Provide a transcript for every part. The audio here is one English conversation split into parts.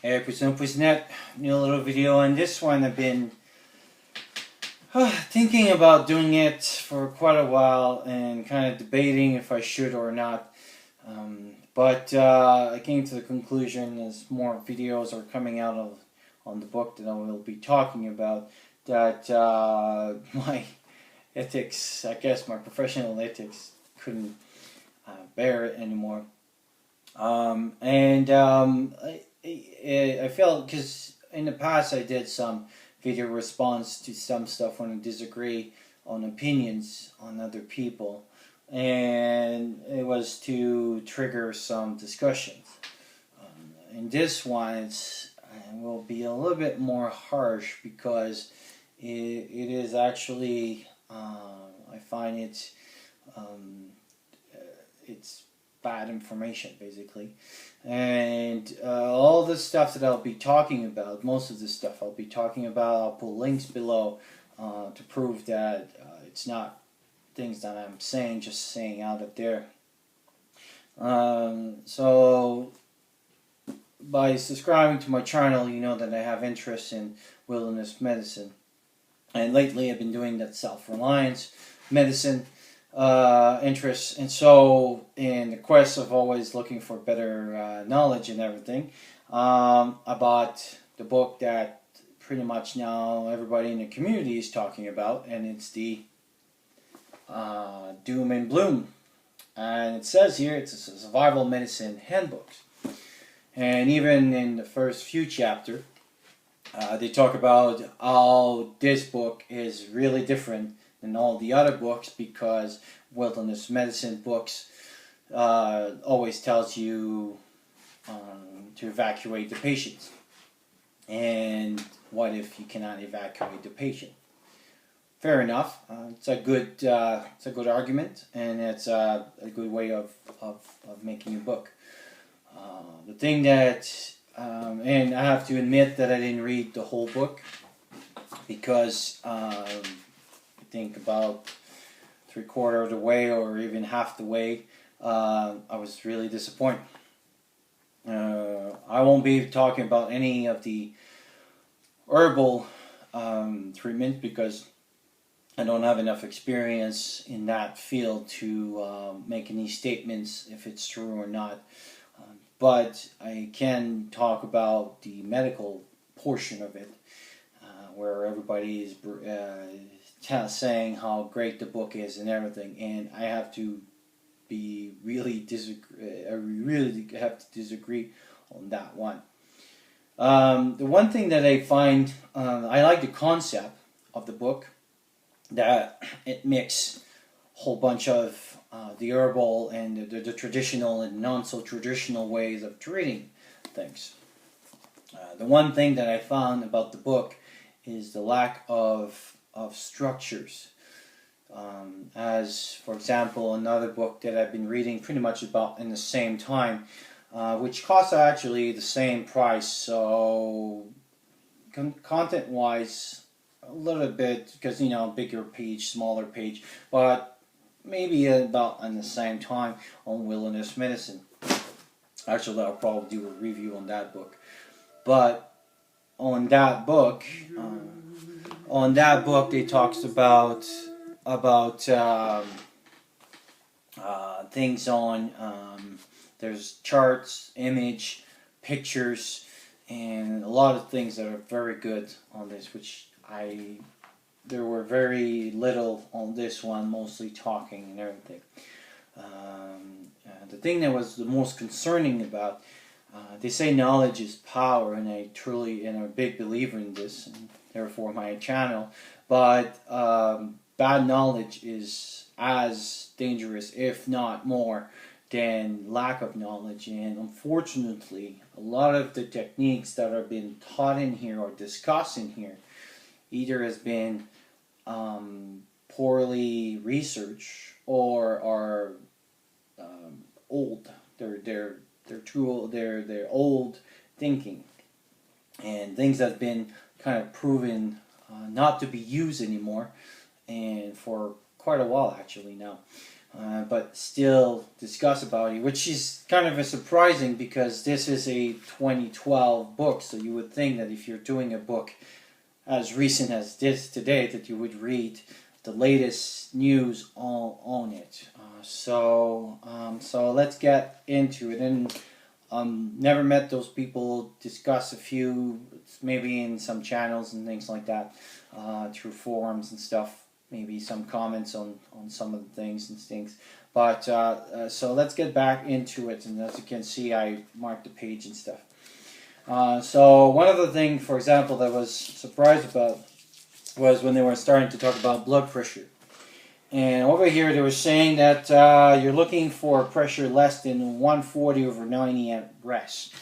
Hey, Pusinat, new little video on this one. I've been thinking about doing it for quite a while and kind of debating if I should or not. But I came to the conclusion as more videos are coming out on the book that I will be talking about that my ethics, I guess my professional ethics, couldn't bear it anymore. I felt because in the past I did some video response to some stuff when I disagree on opinions on other people, and it was to trigger some discussions. In this one, it will be a little bit more harsh because it is actually I find it's bad information basically, and all the stuff that I'll be talking about, most of the stuff I'll be talking about, I'll put links below to prove that it's not things that I'm just saying out of there. So by subscribing to my channel, you know that I have interest in wilderness medicine, and lately I've been doing that self-reliance medicine interests, and so in the quest of always looking for better knowledge and everything, I bought the book that pretty much now everybody in the community is talking about, and it's the Doom and Bloom, and it says here it's a survival medicine handbook, and even in the first few chapters they talk about how this book is really different than all the other books, because wilderness medicine books always tells you to evacuate the patient. And what if you cannot evacuate the patient? Fair enough. It's a good argument, and it's a good way of making a book. The thing that and I have to admit that I didn't read the whole book because I think about 3/4 of the way or even half the way, I was really disappointed. I won't be talking about any of the herbal treatments because I don't have enough experience in that field to make any statements if it's true or not. But I can talk about the medical portion of it, where everybody is saying how great the book is and everything, and I have to I really have to disagree on that one. The one thing that I find, I like the concept of the book, that it mixes a whole bunch of the herbal and the traditional and non-so-traditional ways of treating things. The one thing that I found about the book is the lack of structures. As, for example, another book that I've been reading pretty much about in the same time, which costs actually the same price, so content-wise, a little bit, because, you know, bigger page, smaller page, but maybe about in the same time, on wilderness medicine. Actually, I'll probably do a review on that book. But on that book, they talks about things on there's charts, image, pictures, and a lot of things that are very good on this, which there were very little on this one, mostly talking and everything. The thing that was the most concerning about, they say knowledge is power, and I truly am a big believer in this, and therefore my channel, but bad knowledge is as dangerous, if not more, than lack of knowledge. And unfortunately, a lot of the techniques that are being taught in here or discussed in here either has been poorly researched or are old. They're too old. They're old thinking, and things that have been kind of proven not to be used anymore, and for quite a while actually now. but still discuss about it, which is kind of a surprising because this is a 2012 book. So you would think that if you're doing a book as recent as this today, that you would read the latest news on it. So let's get into it. And never met those people. Discuss a few, maybe in some channels and things like that, through forums and stuff. Maybe some comments on some of the things and things. But so let's get back into it. And as you can see, I marked the page and stuff. So one of the things, for example, that I was surprised about was when they were starting to talk about blood pressure. And over here they were saying that you're looking for pressure less than 140/90 at rest.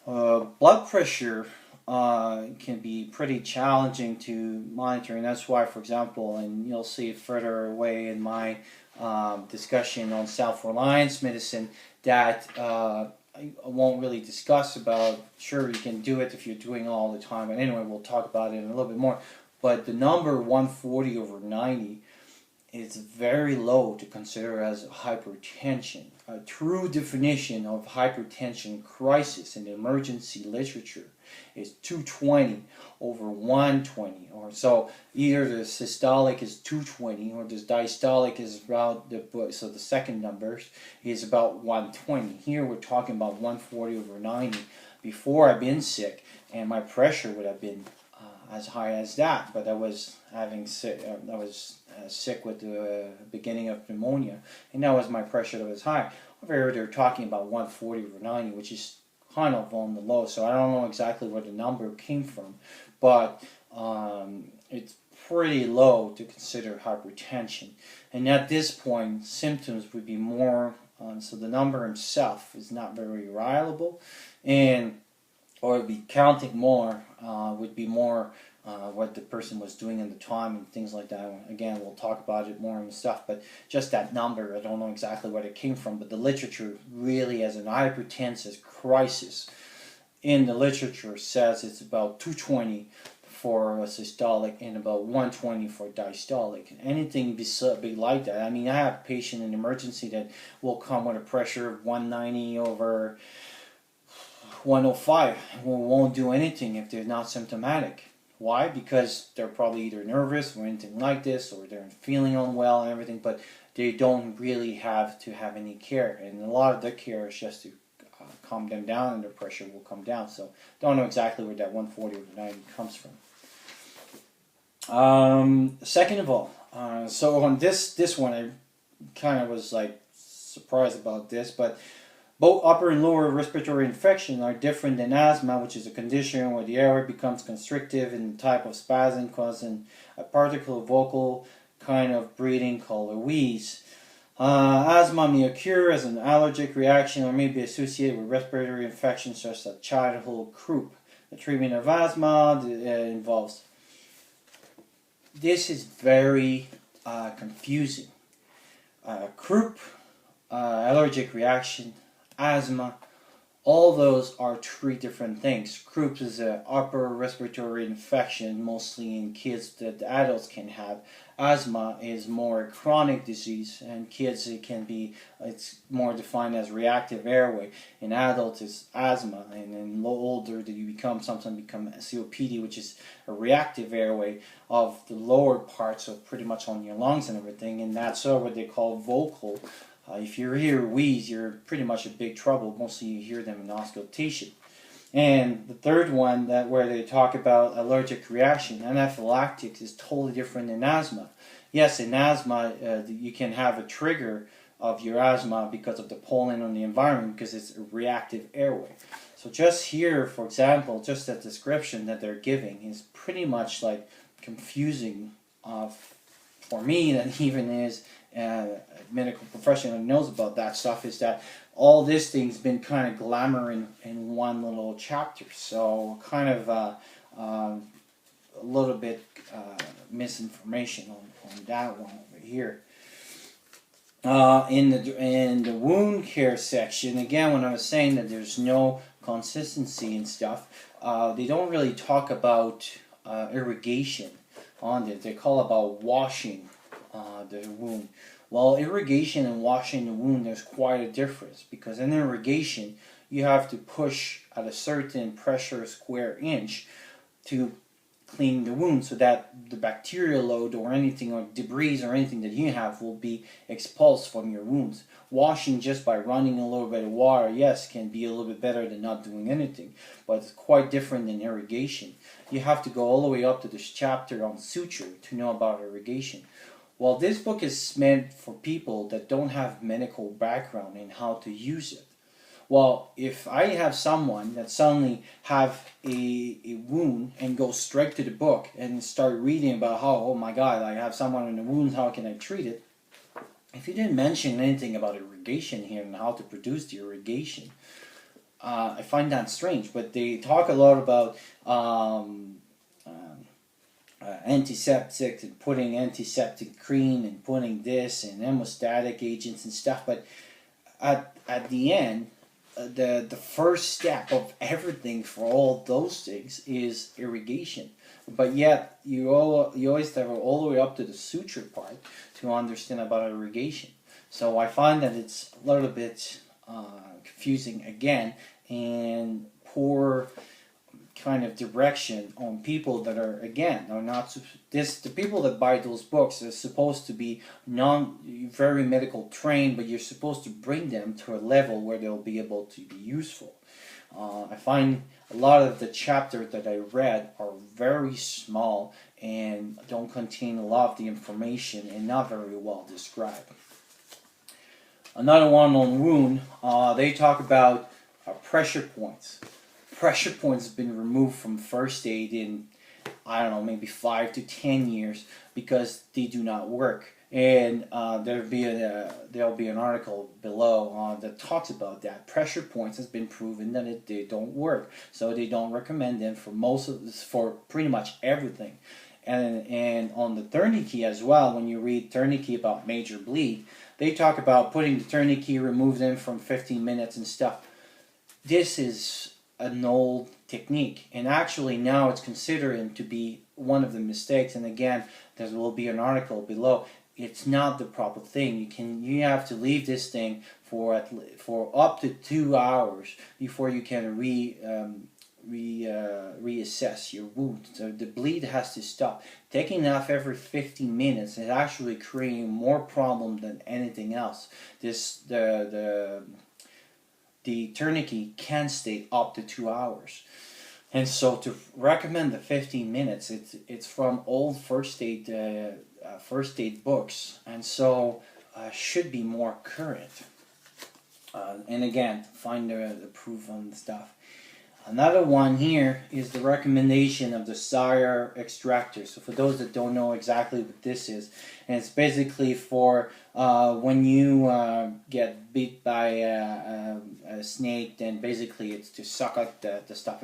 Blood pressure can be pretty challenging to monitor, and that's why, for example, and you'll see further away in my discussion on self-reliance medicine, that I won't really discuss about. Sure, you can do it if you're doing it all the time, and anyway, we'll talk about it in a little bit more. But the number 140/90 is very low to consider as hypertension. A true definition of hypertension crisis in the emergency literature is 220/120, or so either the systolic is 220 or the diastolic is about so the second numbers is about 120. Here we're talking about 140/90. Before I've been sick, and my pressure would have been as high as that, but I was sick with the beginning of pneumonia, and that was my pressure that was high. However, they're talking about 140/90, which is kind of on the low, so I don't know exactly where the number came from, but it's pretty low to consider hypertension. And at this point, symptoms would be more, so the number itself is not very reliable, and or it'd be counting more, would be more what the person was doing in the time and things like that. Again, we'll talk about it more and stuff, but just that number, I don't know exactly where it came from, but the literature really, as an hypertensive crisis, in the literature says it's about 220 for a systolic and about 120 for diastolic. Anything be like that. I mean, I have a patient in emergency that will come with a pressure of 190/105 and won't do anything if they're not symptomatic. Why? Because they're probably either nervous or anything like this, or they're feeling unwell and everything, but they don't really have to have any care. And a lot of the care is just to calm them down, and their pressure will come down. So don't know exactly where that 140/90 comes from. Second of all, so on this one, I kind of was like surprised about this, but both upper and lower respiratory infection are different than asthma, which is a condition where the airway becomes constrictive in the type of spasm causing a particular vocal kind of breathing called a wheeze. Asthma may occur as an allergic reaction or may be associated with respiratory infections such as childhood croup. The treatment of asthma involves. This is very confusing. Croup, allergic reaction, asthma, all those are three different things. Croup is an upper respiratory infection, mostly in kids that adults can have. Asthma is more a chronic disease, and kids it's more defined as reactive airway. In adults, it's asthma, and in older, that you sometimes become COPD, which is a reactive airway of the lower parts, so pretty much on your lungs and everything, and that's what they call vocal. If you hear wheeze, you're pretty much in big trouble. Mostly you hear them in auscultation. And the third one, where they talk about allergic reaction, anaphylactic, is totally different than asthma. Yes, in asthma, you can have a trigger of your asthma because of the pollen on the environment, because it's a reactive airway. So just here, for example, just that description that they're giving is pretty much like confusing for me, that even is a medical professional who knows about that stuff, is that all this thing's been kind of glamour in one little chapter. So kind of a little bit misinformation on that one over here. In the wound care section, again, when I was saying that there's no consistency and stuff, they don't really talk about irrigation on it. They call about washing the wound. Well, irrigation and washing the wound, there's quite a difference, because in irrigation you have to push at a certain pressure square inch to clean the wound, so that the bacterial load or anything or debris or anything that you have will be expulsed from your wounds. Washing just by running a little bit of water, yes, can be a little bit better than not doing anything, but it's quite different than irrigation. You have to go all the way up to this chapter on suture to know about irrigation. Well, this book is meant for people that don't have medical background in how to use it. Well, if I have someone that suddenly have a wound and go straight to the book and start reading about how, oh my God, I have someone in a wound, how can I treat it? If you didn't mention anything about irrigation here and how to produce the irrigation, I find that strange. But they talk a lot about antiseptic and putting antiseptic cream and putting this and hemostatic agents and stuff. But at the end, the first step of everything for all those things is irrigation. But yet you always have all the way up to the suture part to understand about irrigation. So I find that it's a little bit confusing again, and poor kind of direction on people that are, again, are not the people that buy those books are supposed to be very medical trained, but you're supposed to bring them to a level where they'll be able to be useful. I find a lot of the chapters that I read are very small and don't contain a lot of the information and not very well described. Another one on wound, they talk about pressure points. Pressure points have been removed from first aid in, I don't know, maybe 5 to 10 years because they do not work. And there'll be an article below that talks about that. Pressure points has been proven that they don't work, so they don't recommend them for pretty much everything. And on the tourniquet as well, when you read tourniquet about major bleed, they talk about putting the tourniquet, remove them from 15 minutes and stuff. This is an old technique, and actually now it's considered to be one of the mistakes. And again, there will be an article below. It's not the proper thing. You have to leave this thing for up to 2 hours before you can reassess your wound. So the bleed has to stop. Taking it off every 15 minutes is actually creating more problem than anything else. The tourniquet can stay up to 2 hours. And so to recommend the 15 minutes, it's from old first aid books, and so should be more current. And again, find the proof on the stuff. Another one here is the recommendation of the Sire extractor. So for those that don't know exactly what this is, and it's basically for when you get bit by a snake, then basically it's to suck out the stuff.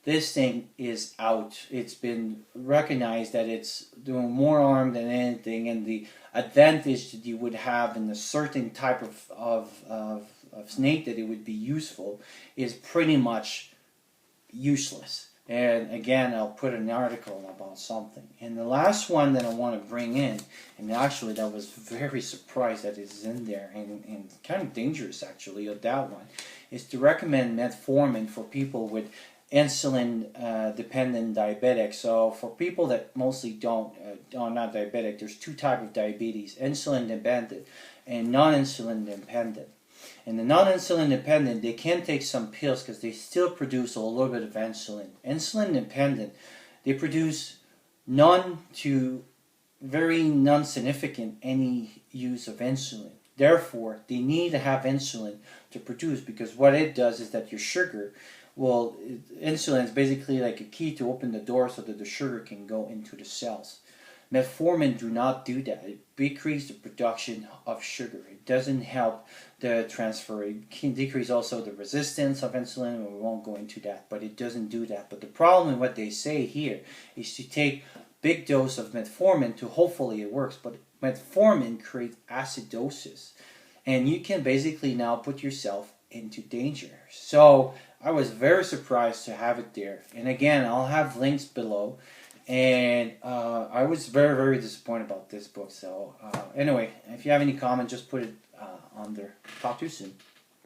This thing is out. It's been recognized that it's doing more harm than anything, and the advantage that you would have in a certain type of snake that it would be useful is pretty much useless. And again, I'll put an article about something. And the last one that I want to bring in, and actually that was very surprised that it's in there, and kind of dangerous actually of that one, is to recommend metformin for people with insulin dependent diabetic. So for people that mostly are not diabetic, there's two types of diabetes: insulin dependent and non-insulin dependent. And the non-insulin dependent, they can take some pills because they still produce a little bit of insulin. Insulin dependent, they produce none to very non-significant any use of insulin. Therefore, they need to have insulin to produce, because what it does is that your sugar, insulin is basically like a key to open the door so that the sugar can go into the cells. Metformin do not do that. It decreases the production of sugar. It doesn't help the transfer. It can decrease also the resistance of insulin, and we won't go into that, but it doesn't do that. But the problem with what they say here is to take big dose of metformin to hopefully it works, but metformin creates acidosis, and you can basically now put yourself into danger. So I was very surprised to have it there. And again, I'll have links below. And I was very, very disappointed about this book. So anyway, if you have any comment, just put it on there. Talk to you soon.